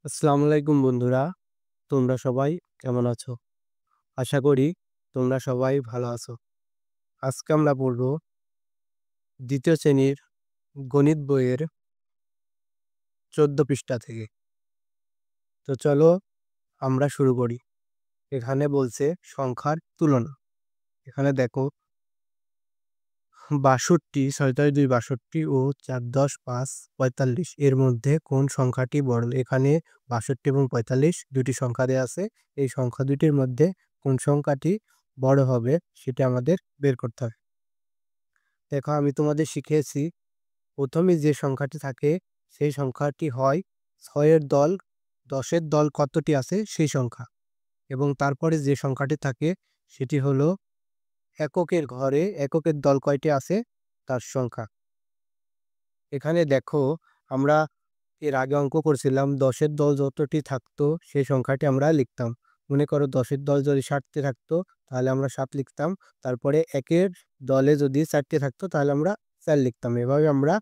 আসসালামু আলাইকুম বন্ধুরা, তোমরা সবাই কেমন আছো? আশা করি তোমরা সবাই ভালো আছো। আজকে আমরা পড়ব ২য় শ্রেণীর গণিত বইয়ের ১৪ পৃষ্ঠা থেকে। তো চলো আমরা শুরু করি। এখানে বলছে সংখ্যার তুলনা। এখানে দেখো ৬২, ৬৬, ২ ৬২ ও ৪, ১০, ৫, ৪৫ এর মধ্যে কোন সংখ্যাটি বড়? এখানে ৬২ এবং ৪৫ দুটি সংখ্যা দেয়া আছে। এই সংখ্যা দুটির মধ্যে কোন সংখ্যাটি বড় হবে সেটা আমাদের বের করতে হবে। দেখো আমি তোমাদের শিখিয়েছি, প্রথমে যে সংখ্যাটি থাকে সেই সংখ্যাটি হয় ৬ এর দল, ১০ এর দল কতটি আছে সেই সংখ্যা, এবং তারপরে যে সংখ্যাটি থাকে সেটি হলো এককের ঘরে এককের দল কয়টি আছে তার সংখ্যা। এখানে দেখো আমরা এর আগে অঙ্ক করছিলাম, ১০ এর দল যতটি থাকতো সেই সংখ্যাটি আমরা লিখতাম। মনে করো ১০ এর দল যদি ৭টি থাকতো তাহলে আমরা ৭ লিখতাম। তারপরে একের দলে যদি ৪টি থাকতো তাহলে আমরা ৪ লিখতাম। এভাবে আমরা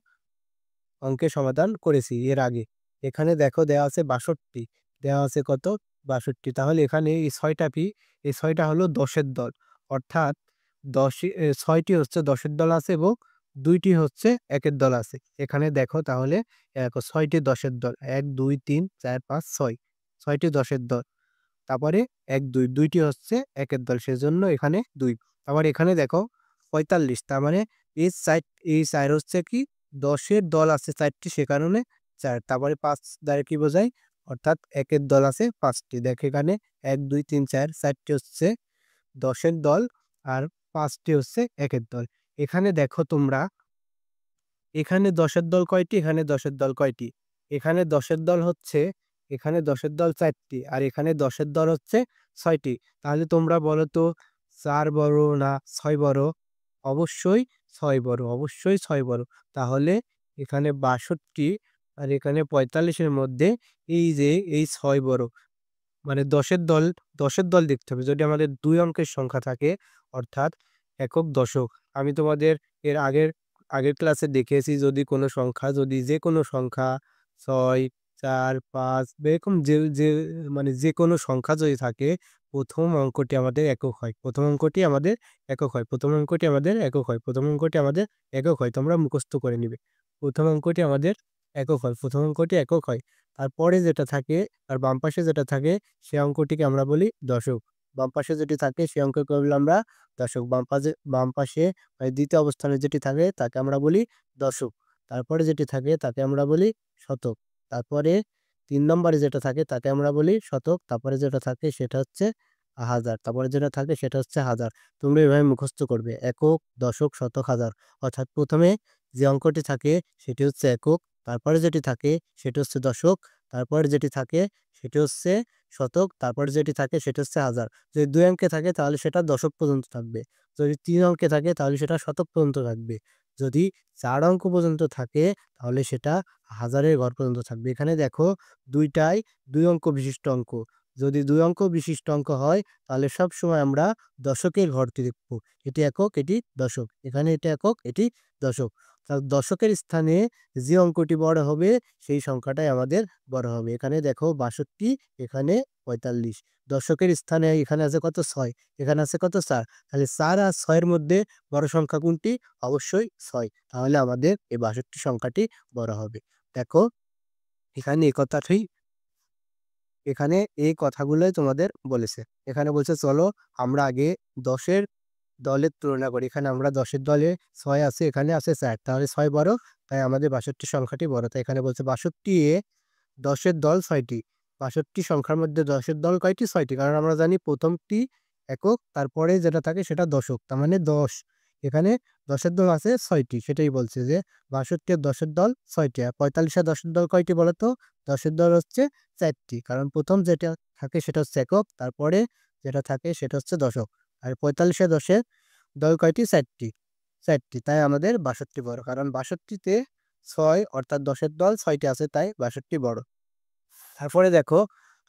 অঙ্কের সমাধান করেছি এর আগে। এখানে দেখো দেওয়া আছে ৬২, দেওয়া আছে কত? ৬২। তাহলে এখানে এই ৬টা কি? এই ৬টা হলো ১০ এর দল। অর্থাৎ ৬টি হচ্ছে ১০ এর দল আছে এবং ২টি হচ্ছে একের দল আছে। এখানে দেখো তাহলে ৬টি ১০ এর দল। ১, ২, ৩, ৪, ৫, ৬। ৬টি ১০ এর দল। তারপরে ১, ২, ২টি হচ্ছে একের দল, সেজন্য এখানে ২। আবার এখানে দেখো ৪৫, তার মানে এই ৪ হচ্ছে কি ১০ এর দল আছে ৪টি, সে কারণে ৪। তারপরে ৫ দ্বারা কি বোঝায়? অর্থাৎ একের দল আছে ৫টি। দেখো এখানে ১, ২, ৩, ৪, ৪টি হচ্ছে ১০ এর দল আর ৫টি হচ্ছে একের দল। এখানে দেখো তোমরা, এখানে ১০ এর দল কয়টি? এখানে ১০ এর দল কয়টি? এখানে ১০ এর দল হচ্ছে, এখানে ১০ এর দল ৪টি আর এখানে ১০ এর দল হচ্ছে ৬টি। তাহলে তোমরা বলো তো ৪ বড় না ৬ বড়? অবশ্যই ৬ বড়, অবশ্যই ৬ বড়। তাহলে এখানে ৬২ আর এখানে ৪৫ এর মধ্যে এই যে এই ৬ বড়। মানে ১০ এর দল দেখতে হবে। যদি আমাদের ২ অঙ্কের সংখ্যা থাকে, অর্থাৎ একক, দশক। আমি তোমাদের এর আগের ক্লাসে দেখিয়েছি, যদি কোনো সংখ্যা, যদি যেকোনো সংখ্যা ৬, ৪, ৫ বা এরকম মানে যেকোনো সংখ্যা যদি থাকে, প্রথম অঙ্কটি আমাদের একক হয়। প্রথম অঙ্কটি আমাদের একক হয়। প্রথম অঙ্কটি আমাদের একক হয়। প্রথম অঙ্কটি আমাদের একক হয়। তোমরা মুখস্থ করে নিবে। প্রথম অঙ্কটি আমাদের একক হয়। প্রথম অঙ্কটি একক হয়। তারপরে যেটা থাকে, আর বাম পাশে যেটা থাকে সে অঙ্কটিকে আমরা বলি দশক। বাম পাশে যেটি থাকে সে অঙ্ককে বলি আমরা দশক। বাম পাশে দ্বিতীয় অবস্থানে যেটি থাকে তাকে আমরা বলি দশক। তারপরে যেটি থাকে তাকে আমরা বলি শতক। তারপরে ৩ নম্বরে যেটা থাকে তাকে আমরা বলি শতক। তারপরে যেটা থাকে সেটা হচ্ছে হাজার। তারপরে যেটা থাকে সেটা হচ্ছে হাজার। তোমরা এভাবে মুখস্থ করবে, একক, দশক, শতক, হাজার। অর্থাৎ প্রথমে যে অঙ্কটি থাকে সেটি হচ্ছে একক, তারপরে যেটি থাকে সেটি হচ্ছে দশক, তারপরে যেটি থাকে সেটি হচ্ছে শতক, তারপরে যেটি থাকে সেটা হচ্ছে হাজার। যদি ২ অঙ্কে থাকে তাহলে সেটা দশক পর্যন্ত থাকবে। যদি ৩ অঙ্কে থাকে তাহলে সেটা শতক পর্যন্ত থাকবে। যদি ৪ অঙ্ক পর্যন্ত থাকে তাহলে সেটা হাজারের ঘর পর্যন্ত থাকবে। এখানে দেখো ২ টাই ২ অঙ্ক বিশিষ্ট অঙ্ক। যদি ২ অঙ্ক বিশিষ্ট অঙ্ক হয় তাহলে সবসময় আমরা দশকের ঘরটি দেখব। এটি একক, এটি দশক। এখানে এটা একক, এটি দশক। দশকের স্থানে যে অঙ্কটি বড় হবে সেই সংখ্যাটাই আমাদের বড় হবে। এখানে দেখো ৬২, এখানে ৪৫। দশকের স্থানে এখানে আছে কত? ৬। এখানে আছে কত? ৪। তাহলে ৪ আর ৬ এর মধ্যে বড় সংখ্যা কোনটি? অবশ্যই ৬। তাহলে আমাদের এই ৬২ সংখ্যাটি বড় হবে। দেখো এখানে এখানে এই কথাগুলোই তোমাদের বলেছে। এখানে বলছে চলো আমরা আগে ১০ এর দলের তুলনা করি। এখানে আমরা ১০ এর দলে ৬ আছে, এখানে আছে ৪। তাহলে ৬ বড়, তাই আমাদের ৬২ সংখ্যাটি বড়। তাই এখানে বলছে ৬২ এ ১০ এর দল ৬টি। ৬২ সংখ্যার মধ্যে ১০ এর দল কয়টি? ৬টি। কারণ আমরা জানি প্রথমটি একক, তারপরে যেটা থাকে সেটা দশক। তার মানে ১০। এখানে ১০ এর দল আছে ৬টি। সেটাই বলছে যে ৬২ এর ১০ এর দল ৬টি। আর ৪৫ এর ১০ এর দল কয়টি বলো তো? ১০ এর দল হচ্ছে ৪টি। কারণ প্রথম যেটা থাকে সেটা হচ্ছে একক, তারপরে যেটা থাকে সেটা হচ্ছে দশক। আর ৪৫ এর ১০ এর দল কয়টি? ৪টি। ৪টি। তাই আমাদের ৬২ বড়। কারণ ৬২ তে ৬ অর্থাৎ ১০ এর দল ৬টি আছে, তাই ৬২ বড়। তারপরে দেখো,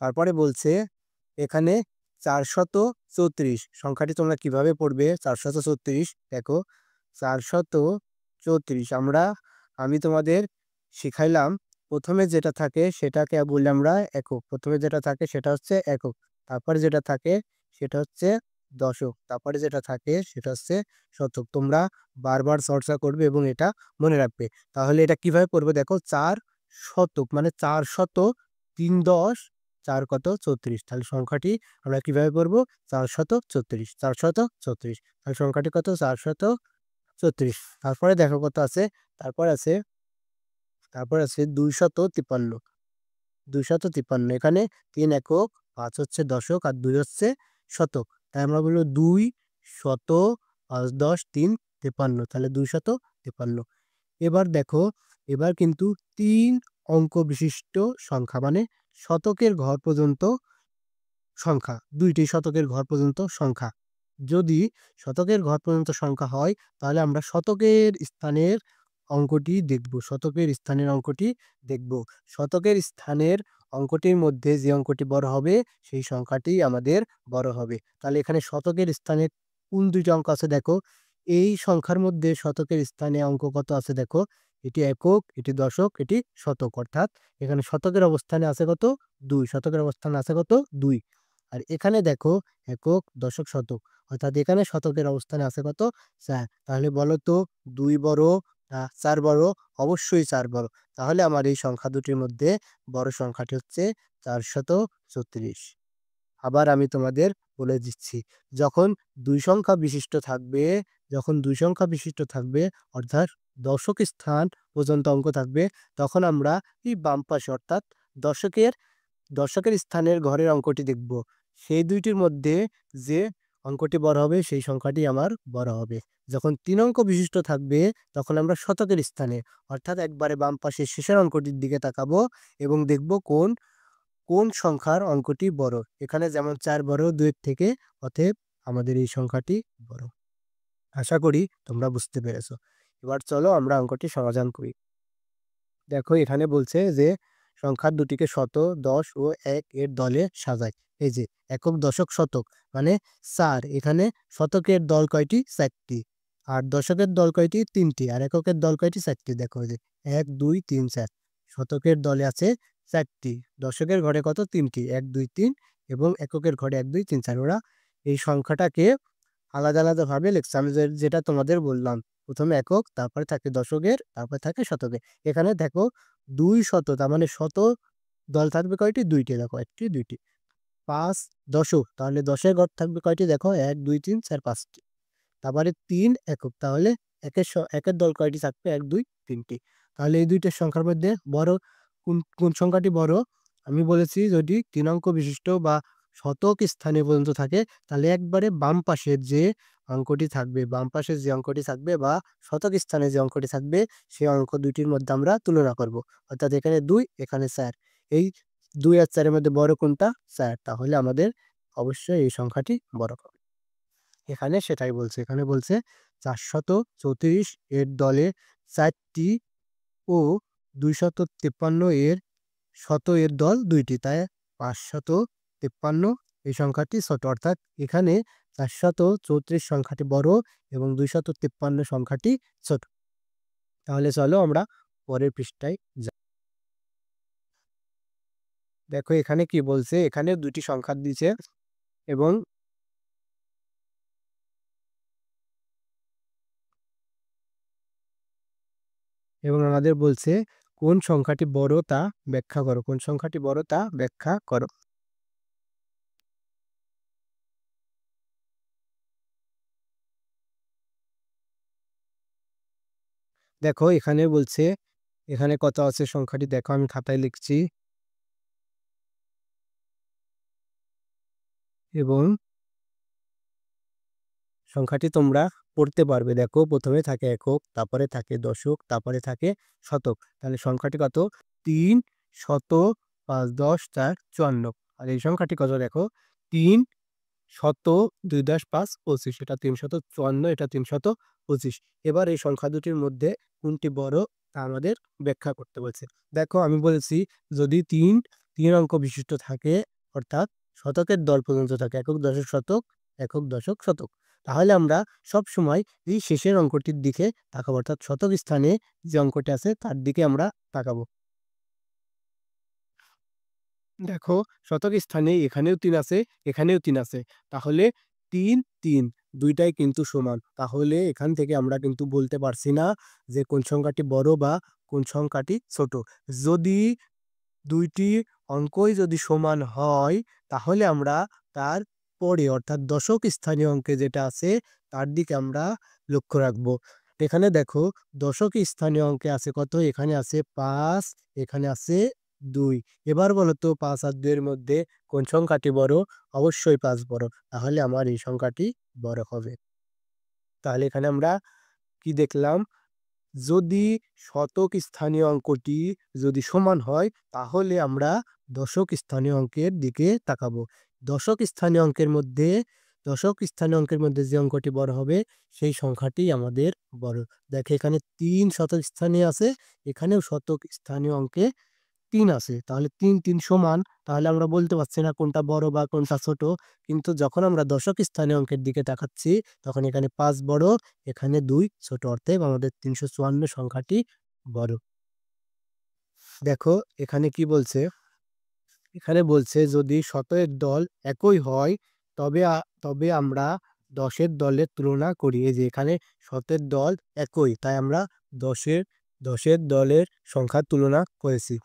তারপরে বলছে এখানে ৪৩৪ সংখ্যাটি তোমরা কিভাবে পড়বে? ৪৩৪ দেখো ৪৩৪ আমি তোমাদের শিখাইলাম প্রথমে যেটা থাকে সেটাকে বলি আমরা একক। প্রথমে যেটা থাকে সেটা হচ্ছে একক। তারপরে যেটা থাকে সেটা হচ্ছে দশক। তারপরে যেটা থাকে সেটা হচ্ছে শতক। তোমরা বারবার চর্চা করবে এবং এটা মনে রাখবে। তাহলে এটা কিভাবে পড়বে দেখো, 4 শতক মানে 4 শত 3 10 4 কত 34। তাহলে সংখ্যাটি আমরা কিভাবে পড়বো, 434 434। তাহলে সংখ্যাটি কত, 434। তারপরে দেখো কত আছে, তারপর আছে 253। 253 এখানে 3 একক, 5 হচ্ছে দশক আর 2 হচ্ছে শতক। তাই আমরা বলবো 2 শত 5 10 3 53। তাহলে 253। এবার দেখো, এবার কিন্তু 3 অঙ্ক বিশিষ্ট সংখ্যা মানে শতকের ঘর পর্যন্ত সংখ্যা, দুইটি শতকের ঘর পর্যন্ত সংখ্যা। যদি শতকের ঘর পর্যন্ত সংখ্যা হয় তাহলে আমরা শতকের স্থানের অঙ্কটি দেখব। শতকের স্থানের অঙ্কটি দেখব। শতকের স্থানের অঙ্কটির মধ্যে যে অঙ্কটি বড় হবে সেই সংখ্যাটি আমাদের বড় হবে। তাহলে এখানে শতকের স্থানে কোন দুইটি অঙ্ক আছে দেখো, এই সংখ্যার মধ্যে শতকের স্থানে অঙ্ক কত আছে দেখো, এটি একক, এটি দশক, এটি শতক। অর্থাৎ এখানে শতকের অবস্থানে আছে কত, 2। শতকের অবস্থানে আছে কত, 2। আর এখানে দেখো একক দশক শতক, অর্থাৎ এখানে শতকের অবস্থানে আছে কত, 4। তাহলে বলো তো 2 বড় না 4 বড়? অবশ্যই 4 বড়। তাহলে আমার এই সংখ্যা দুটির মধ্যে বড় সংখ্যাটি হচ্ছে 434। আবার আমি তোমাদের বলে দিচ্ছি, যখন দুই সংখ্যা বিশিষ্ট থাকবে, যখন দুই সংখ্যা বিশিষ্ট থাকবে অর্থাৎ দশক স্থান পর্যন্ত অঙ্ক থাকবে, তখন আমরা এই বাম পাশে অর্থাৎ দশকের দর্শকের স্থানের ঘরের অঙ্কটি দেখব। সেই দুইটির মধ্যে যে অঙ্কটি বড় হবে সেই সংখ্যাটি আমার বড় হবে। যখন 3 অঙ্ক বিশিষ্ট থাকবে তখন আমরা শতকের স্থানে অর্থাৎ একবারে বাম পাশের শেষের অঙ্কটির দিকে তাকাবো এবং দেখব কোন কোন সংখ্যার অঙ্কটি বড়। এখানে যেমন 4 বড় 2 এর থেকে, অতএব আমাদের এই সংখ্যাটি বড়। আশা করি তোমরা বুঝতে পেরেছো। এবার চলো আমরা অঙ্কটি সমাধান করি। দেখো এখানে বলছে যে সংখ্যার দুটিকে শত, দশ ও এক এর দলে সাজায়। এই যে একক দশক শতক মানে 4, এখানে শতকের দল কয়টি, 4টি। আর দশকের দল কয়টি, 3টি। আর এককের দল কয়টি, 4টি। দেখো এই যে 1 2 3 4 শতকের দলে আছে 4টি, দশকের ঘরে কত, 3টি, 1 2 3, এবং এককের ঘরে 1 2 3 4। ওরা এই সংখ্যাটাকে আলাদা আলাদা ভাবে লিখছে। আমি যেটা তোমাদের বললাম, প্রথমে একক, তারপরে থাকে দশকের, তারপরে থাকে শতকের। এখানে দেখো 2 শত, তার মানে শত দল থাকবে কয়টি, 2টি। দেখো 1টি 2টি। 5 দশক, তাহলে দশের ঘর থাকবে কয়টি, দেখো 1 2 3 4 5টি। তারপরে 3 একক, তাহলে একের দল কয়টি থাকবে, 1 2 3টি। তাহলে এই দুইটার সংখ্যার মধ্যে বড় কোন কোন সংখ্যাটি বড়? আমি বলেছি যদি 3 অঙ্ক বিশিষ্ট বা শতক স্থানে পর্যন্ত থাকে তাহলে একবারে বাম পাশের যে অঙ্কটি থাকবে, বাম পাশের যে অঙ্কটি থাকবে বা শতক স্থানে যে অঙ্কটি থাকবে সেই অঙ্ক দুইটির মধ্যে আমরা তুলনা করব। অর্থাৎ এখানে 2, এখানে 4। এই 2 আর 4 এর মধ্যে বড় কোনটা, 4। তাহলে আমাদের অবশ্যই এই সংখ্যাটি বড় হবে। এখানে সেটাই বলছে। এখানে বলছে 434 এর দলে 4টি ও 253 এর এর দল 2টি, তাই 553 এই সংখ্যাটি ছোট। অর্থাৎ এখানে 434 সংখ্যাটি বড় এবং 253 সংখ্যাটি ছোট। তাহলে চলো আমরা পরের পৃষ্ঠায় যাই। দেখো এখানে কি বলছে, এখানে দুটি সংখ্যা দিয়েছে এবং আমাদের বলছে কোন সংখ্যাটি বড় তা ব্যাখ্যা করো। কোন সংখ্যাটি বড় তা ব্যাখ্যা করো। দেখো এখানে বলছে, এখানে কত আছে সংখ্যাটি দেখো, আমি খাতায় লিখছি এবং সংখ্যাটি তোমরা পড়তে পারবে। দেখো প্রথমে থাকে একক, তারপরে থাকে দশক, তারপরে থাকে শতক। তাহলে সংখ্যাটি কত, 3 শত 5 10 4 54। আর এই সংখ্যাটি কত দেখো, 3 শত 2 10 5 25। এটা 354, এটা 325। এবার এই সংখ্যা দুটির মধ্যে কোনটি বড় তা আমাদের ব্যাখ্যা করতে বলছে। দেখো আমি বলেছি যদি 3 অঙ্ক বিশিষ্ট থাকে অর্থাৎ শতকের দল পর্যন্ত থাকে, একক দশক শতক, একক দশক শতক, তাহলে আমরা সব সময় এই শেষের অঙ্কটির দিকে তাকাবো, অর্থাৎ শতক স্থানে যে অঙ্কটি আছে তার দিকে আমরা তাকাবো। দেখো শতক স্থানে এখানেও ৩ আছে, এখানেও ৩ আছে। তাহলে ৩, ৩ ২ টাই কিন্তু সমান। তাহলে এখান থেকে আমরা কিন্তু বলতে পারছি না যে কোন সংখ্যাটি বড় বা কোন সংখ্যাটি ছোট। যদি ২ টি অঙ্কই যদি সমান হয়, তাহলে আমরা তার পরে অর্থাৎ দশক স্থানীয় অঙ্কে যেটা আছে তার দিকে আমরা লক্ষ্য রাখবো। এখানে দেখো দশক স্থানীয় অঙ্কে আছে কত? এখানে আছে ৫, এখানে আছে ২। এবার বলো তো ৫ আর ২ এর মধ্যে কোন সংখ্যাটি বড়? অবশ্যই ৫ বড়। তাহলে আমার এই সংখ্যাটি বড় হবে। তাহলে এখানে আমরা কি দেখলাম? যদি শতক স্থানীয় অঙ্কটি যদি সমান হয়, তাহলে আমরা দশক স্থানীয় অঙ্কের দিকে তাকাবো। দশক স্থানীয় অঙ্কের মধ্যে দশক স্থানীয় অঙ্কের মধ্যে যে অঙ্কটি বড় হবে, সেই সংখ্যাটি আমাদের বড়। দেখো এখানে ৩ শতক স্থানীয় আছে, এখানেও শতক স্থানীয় অঙ্কে ৩ আছে। তাহলে ৩, ৩ সমান। তাহলে আমরা বলতে পারছি না কোনটা বড় বা কোনটা ছোট। কিন্তু যখন আমরা দশক স্থানীয় অঙ্কের দিকে তাকাচ্ছি, তখন এখানে ৫ বড়, এখানে ২ ছোট। অতএব আমাদের ৩৫৪ সংখ্যাটি বড়। দেখো এখানে কি বলছে? এখানে বলছে যদি শতকের দল একই হয়, তবে আমরা দশের দলের তুলনা করি। এই যে এখানে শতের দল একই, তাই আমরা দশের দশের দলের সংখ্যার তুলনা করেছি।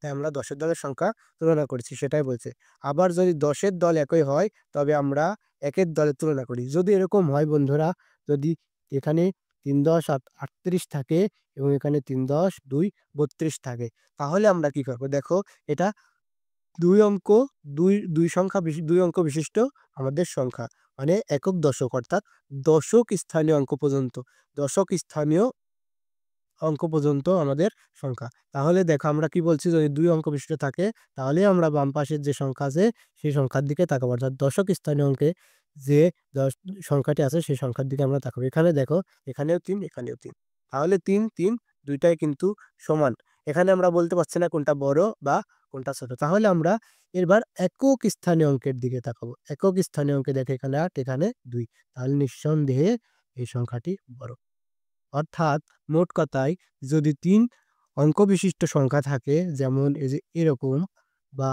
তাই আমরা দশের দলের সংখ্যা তুলনা করেছি, সেটাই বলছে। আবার যদি দশের দল একই হয়, তবে আমরা একের দলের তুলনা করি। যদি এরকম হয় বন্ধুরা, যদি এখানে ৩ × ১০ = ৩৮ থাকে এবং এখানে ৩ × ২ = ৩২ থাকে, তাহলে আমরা কি করব? দেখো এটা ২ অঙ্ক ২ সংখ্যা ২ অঙ্ক বিশিষ্ট আমাদের সংখ্যা। মানে একক দশক অর্থাৎ দশক স্থানীয় অঙ্ক পর্যন্ত। দশক স্থানীয় অঙ্ক পর্যন্ত আমাদের সংখ্যা। তাহলে দেখো আমরা কি বলছি? যদি ২ অঙ্ক বিশিষ্ট থাকে, তাহলে আমরা বাম পাশের যে সংখ্যা আছে সেই সংখ্যার দিকে তাকাবো। অর্থাৎ দশক স্থানীয় অঙ্কে যে দশ সংখ্যাটি আছে সেই সংখ্যার দিকে আমরা তাকাবো। এখানে দেখো এখানেও ৩, এখানেও ৩। তাহলে ৩, ৩ ২ টাই কিন্তু সমান। এখানে আমরা বলতে পারছি না কোনটা বড় বা কোনটা ছোট। তাহলে আমরা এবার একক স্থানীয় অঙ্কের দিকে তাকাবো। একক স্থানীয় অঙ্কে দেখো এখানে ৮, এখানে ২। তাহলে নিঃসন্দেহে এই সংখ্যাটি বড়। অর্থাৎ মোট কথায় যদি ৩ অঙ্ক বিশিষ্ট সংখ্যা থাকে, যেমন এই যে এরকম, বা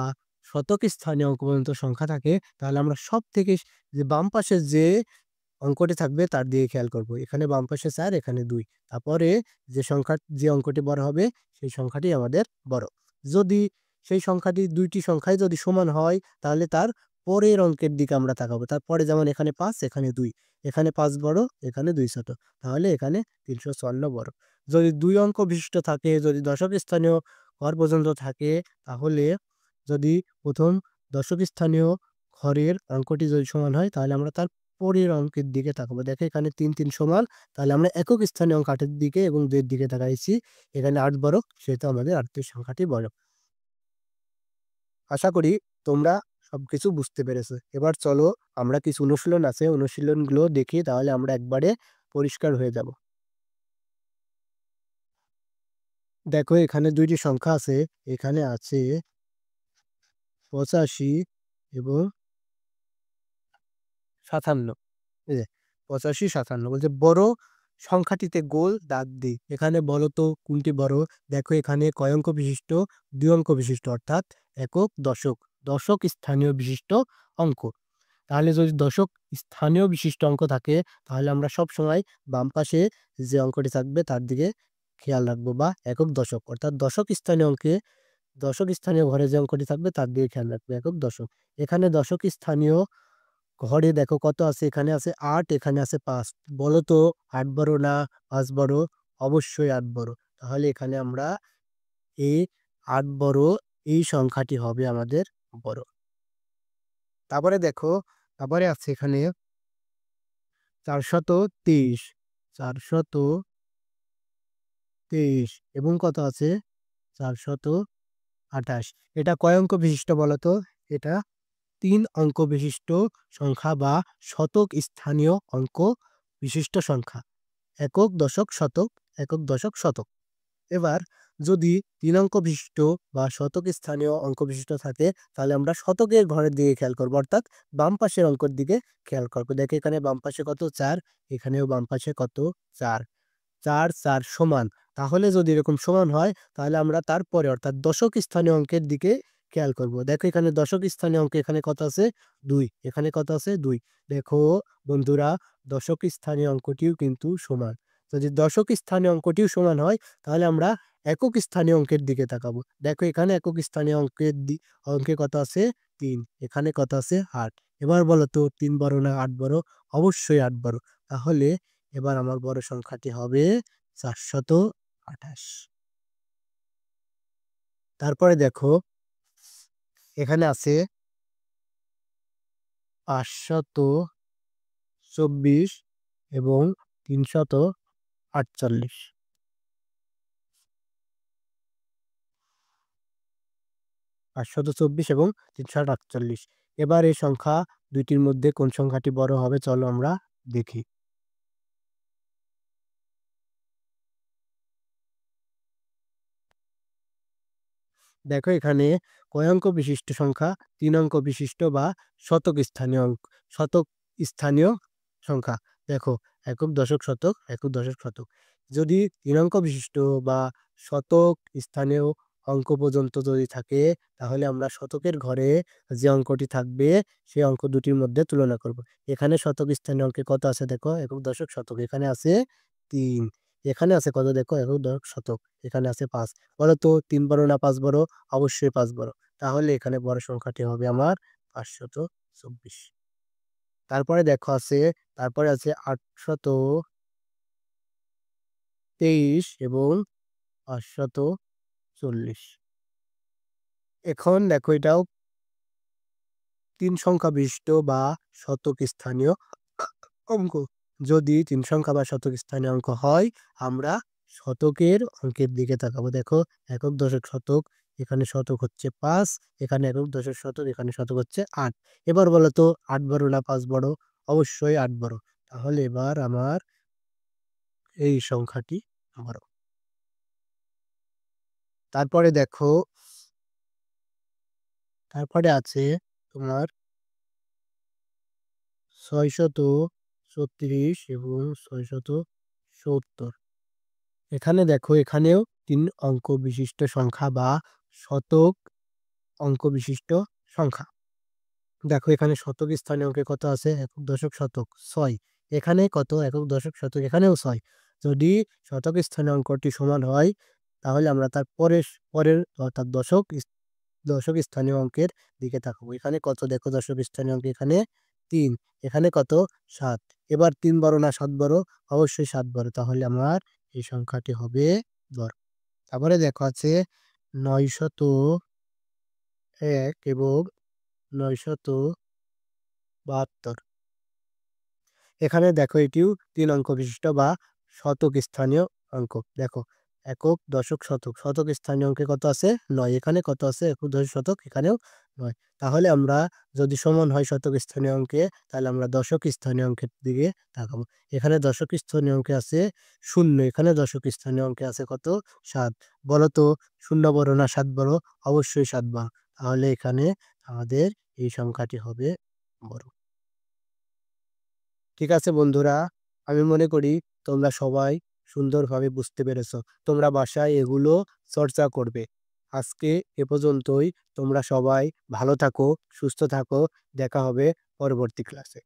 শতক স্থানীয় অঙ্ক পর্যন্ত সংখ্যা থাকে, তাহলে আমরা সবথেকে যে বাম পাশের যে অঙ্কটি থাকবে তার দিকে খেয়াল করব। এখানে বাম পাশে ৪, এখানে ২। তারপরে যে অঙ্কটি বড় হবে সেই সংখ্যাটি আমাদের বড়। যদি সেই সংখ্যাটি ২ টি সংখ্যাই যদি সমান হয়, তাহলে তার পরের অঙ্কের দিকে আমরা তাকাবো। তারপরে যেমন এখানে ৫, এখানে ২। এখানে ৫ বড়, এখানে ২ ছোট। তাহলে এখানে ৩৫৪ বড়। যদি ২ অঙ্ক বিশিষ্ট থাকে, যদি দশক স্থানীয় ঘর পর্যন্ত থাকে, তাহলে যদি ১ম দশক স্থানীয় ঘরের অঙ্কটি যদি সমান হয়, তাহলে আমরা তার পরের অঙ্কের দিকে তাকাবো। দেখো এখানে ৩, ৩ সমান। তাহলে আমরা একক স্থানীয় অঙ্ক ৮ এর দিকে এবং ২ এর দিকে তাকাইছি। এখানে ৮ বড়, সেহেতু আমাদের ৮টি সংখ্যাটি বড়। আশা করি তোমরা সবকিছু বুঝতে পেরেছো। এবার চলো আমরা কিছু অনুশীলন আছে, অনুশীলনগুলো দেখি, তাহলে আমরা একবারে পরিষ্কার হয়ে যাব। দেখো এখানে ২ টি সংখ্যা আছে। এখানে আছে ৮৫ এবং ৫৭। এই যে ৮৫, ৫৭ বলছে বড় সংখ্যাটিতে গোল দাগ দিই। এখানে বলো তো কোনটি বড়? দেখো এখানে কয় অঙ্ক বিশিষ্ট? ২ অঙ্ক বিশিষ্ট, অর্থাৎ একক দশক, দশক স্থানীয় বিশিষ্ট অঙ্ক। তাহলে যদি দশক স্থানীয় বিশিষ্ট অঙ্ক থাকে, তাহলে আমরা সবসময় বাম পাশে যে অঙ্কটি থাকবে তার দিকে খেয়াল রাখবো, বা একক দশক অর্থাৎ দশক স্থানীয় অঙ্কে দশক স্থানীয় ঘরে যে অঙ্কটি থাকবে তার দিকে খেয়াল রাখবে, একক দশক। এখানে দশক স্থানীয় ঘরে দেখো কত আছে? এখানে আছে ৮, এখানে আছে ৫। বলো তো ৮ বড় না ৫ বড়? অবশ্যই ৮ বড়। তাহলে এখানে আমরা এই ৮ বড় এই সংখ্যাটি হবে আমাদের বড়। তারপরে দেখো, তারপরে আছে এখানে ৪২৩, ৪২৩ এবং কত আছে? ৪২৮। এটা কয় অঙ্ক বিশিষ্ট বলো তো? এটা ৩ অঙ্ক বিশিষ্ট সংখ্যা বা শতক স্থানীয় অঙ্ক বিশিষ্ট সংখ্যা। একক, দশক, শতক, একক, দশক, শতক। এবার যদি ৩ অঙ্ক বিশিষ্ট বা শতক স্থানীয় অঙ্ক বিশিষ্ট থাকে, তাহলে আমরা শতকের ঘরের দিকে খেয়াল করব, অর্থাৎ বাম পাশের অঙ্কের দিকে খেয়াল করব। দেখো এখানে বাম পাশে কত? ৪, এখানেও বাম পাশে কত? ৪। ৪, ৪ সমান। তাহলে যদি এরকম সমান হয়, তাহলে আমরা তারপরে অর্থাৎ দশক স্থানীয় অঙ্কের দিকে খেয়াল করব। দেখো এখানে দশক স্থানীয় অঙ্ক এখানে কত আছে 2, এখানে কত আছে 2। দেখো বন্ধুরা, দশক স্থানীয় অঙ্কটিও কিন্তু সমান। যদি দশক স্থানীয় অঙ্কটিও সমান হয় তাহলে আমরা একক স্থানীয় অঙ্কের দিকে তাকাবো। দেখো এখানে একক স্থানীয় অঙ্কে কত আছে 3, এখানে কত আছে 8। এবার বলো তো 3 বড় না 8 বড়? অবশ্যই 8 বড়। তাহলে এবার আমার বড় সংখ্যাটি হবে 428। তারপরে দেখো এখানে আছে 524 এবং 348। 524 এবং 348। এবার এই সংখ্যা দুইটির মধ্যে কোন সংখ্যাটি বড় হবে চলো আমরা দেখি। দেখো এখানে কয় অঙ্ক বিশিষ্ট সংখ্যা? 3 অঙ্ক বিশিষ্ট বা শতক স্থানীয় সংখ্যা। দেখো একক, দশক, শতক, একক, দশক, শতক। যদি 3 অঙ্ক বিশিষ্ট বা শতক স্থানীয় অঙ্ক পর্যন্ত যদি থাকে তাহলে আমরা শতকের ঘরে যে অঙ্কটি থাকবে সেই অঙ্ক দুটির মধ্যে তুলনা করব। এখানে শতক স্থানীয় অঙ্কে কত আছে দেখো, একক, দশক, শতক। এখানে আছে 3। এখানে আছে কত দেখো, একক, দশক, শতক। এখানে আছে 5। বলো তো 3 বড় না 5 বড়? অবশ্যই 5 বড়। তাহলে এখানে বড় সংখ্যাটি হবে আমার 524। তারপরে দেখো আছে, তারপরে আছে 823 এবং 540। এখন দেখো এটাও 3 সংখ্যা বিশিষ্ট বা শতক স্থানীয় অঙ্ক। যদি 3 সংখ্যা বা শতক স্থানীয় অঙ্ক হয় আমরা শতকের অঙ্কের দিকে তাকাবো। দেখো একক, দশক, শতক। এখানে শতক হচ্ছে 5, এখানে একক, দশক, শতক, এখানে শতক হচ্ছে 8। এবার বলো তো 8 বড় না 5 বড়? অবশ্যই 8 বড়। তাহলে এবার আমার এই সংখ্যাটি বড়। তারপরে দেখো, তারপরে আছে তোমার 636 এবং 670। এখানে দেখো এখানেও 3 অঙ্ক বিশিষ্ট সংখ্যা বা শতক অঙ্ক বিশিষ্ট সংখ্যা। দেখো এখানে শতক স্থানীয় অঙ্কে কত আছে, একক, দশক, শতক 6। এখানে কত, একক, দশক, শতক, এখানেও 6। যদি শতক স্থানীয় অঙ্কটি সমান হয় তাহলে আমরা তার পরের অর্থাৎ দশক স্থানীয় অঙ্কের দিকে তাকাবো। এখানে কত দেখো, দশক স্থানীয় অঙ্ক এখানে 3, এখানে কত 7। এবার 3 বড় না 7 বড়? অবশ্যই 7 বড়। তাহলে আমার এই সংখ্যাটি হবে বড়। তারপরে দেখো আছে 901 এবং 972। এখানে দেখো এটিও 3 অঙ্ক বিশিষ্ট বা শতক স্থানীয় অঙ্ক। দেখো একক, দশক, শতক। শতক স্থানীয় অঙ্কে কত আছে 9। এখানে কত আছে, একক, দশক, শতক, এখানেও 9। তাহলে আমরা যদি সমান হয় শতক স্থানীয় অঙ্কে তাহলে আমরা দশক স্থানীয় অঙ্কের দিকে তাকাবো। এখানে দশক স্থানীয় অঙ্কে আছে 0, এখানে দশক স্থানীয় অঙ্কে আছে কত 7। বলো তো 0 বড় না 7 বড়? অবশ্যই 7 বড়। তাহলে এখানে আমাদের এই সংখ্যাটি হবে বড়। ঠিক আছে বন্ধুরা, আমি মনে করি তোমরা সবাই সুন্দরভাবে বুঝতে পেরেছো। তোমরা বাসায় এগুলো চর্চা করবে। আজকে এ পর্যন্তই। তোমরা সবাই ভালো থাকো, সুস্থ থাকো। দেখা হবে পরবর্তী ক্লাসে।